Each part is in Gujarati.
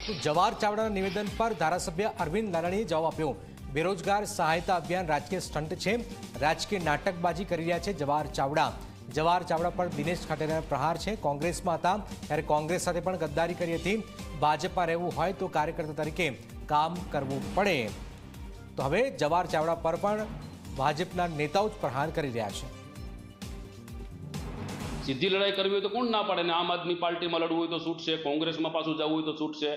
તો જવાહર ચાવડાના નિવેદન પર ધારાસભ્ય અરવિંદ નારાણીએ જવાબ આપ્યો। બેરોજગાર સહાયતા અભિયાન રાજકીય સ્ટન્ટ છે, રાજકીય નાટકબાજી કરી રહ્યા છે જવાહર ચાવડા। જવાહર ચાવડા પર દિનેશ ખાટેના પ્રહાર છે। કોંગ્રેસમાં હતા ત્યારે કોંગ્રેસ સાથે પણ ગદ્દારી કરી હતી। ભાજપમાં રહેવું હોય તો કાર્યકર્તા તરીકે કામ કરવું પડે। તો હવે જવાહર ચાવડા પર પણ ભાજપના નેતાઓ જ પ્રહાર કરી રહ્યા છે। सीधी लड़ाई करवी हो तो कोण ना पाड़े ने आम आदमी पार्टी में लड़વું હોય તો છૂટ છે, કોંગ્રેસમાં પાછું જવું હોય તો છૂટ છે।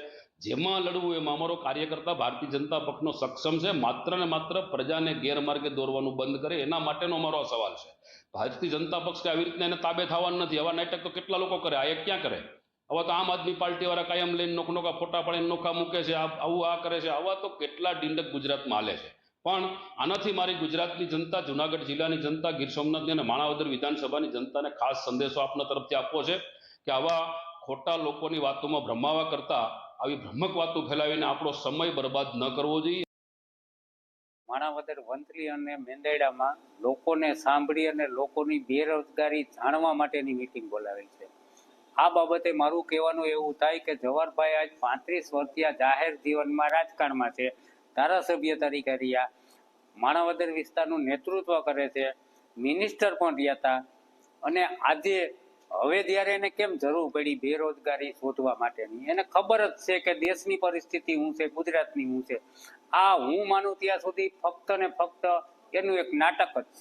જેમાં લડવું એમાં અમારો કાર્યકર્તા ભારતીય જનતા પક્ષનો સક્ષમ છે। માત્ર ને માત્ર પ્રજાને ગેરમાર્ગે દોરવાનું બંધ કરે એના માટેનો અમારો સવાલ છે। ભારતીય જનતા પક્ષ કે આવી રીતના એને તાબે થવાનું નથી। આવા નાટક તો કેટલા લોકો કરે, આ એક ક્યાં કરે? આવા તો આમ આદમી પાર્ટી વાળા કાયમ લઈને નોખા ફોટા પાડીને નોખા મૂકે છે, આવું આ કરે છે। આવા તો કેટલા ડીંડક ગુજરાતમાં હાલે છે। પણ આનાથી મારી ગુજરાતની જનતા, જુનાગઢ જિલ્લાની જનતા, ગીર સોમનાથની અને માણાવદર વિધાનસભાની જનતાને ખાસ સંદેશો આપના તરફથી આપવો છે કે આવા ખોટા લોકોની વાતોમાં ભ્રમાવા કરતા આવી ભ્રમક વાતો ફેલાવીને આપણો સમય બરબાદ ન કરવો જોઈએ। માણાવદર, વંથલી અને મેંદરડામાં લોકોને સાંભળી અને લોકોની બેરોજગારી જાણવા માટેની મીટિંગ બોલાવેલ છે। આ બાબતે મારું કહેવાનું એવું થાય કે જવાહરભાઈ આજ 35 વર્ષથી જાહેર જીવનમાં રાજકારણમાં છે, ધારાસભ્ય તરીકે રહ્યા, માણાવદર વિસ્તારનું નેતૃત્વ કરે છે, મિનિસ્ટર પણ રહ્યા હતા, અને આજે હવે જ્યારે એને કેમ જરૂર પડી બેરોજગારી શોધવા માટેની? એને ખબર જ છે કે દેશની પરિસ્થિતિ શું છે, ગુજરાતની શું છે। આ હું માનું ત્યાં સુધી ફક્ત ને ફક્ત એનું એક નાટક જ છે।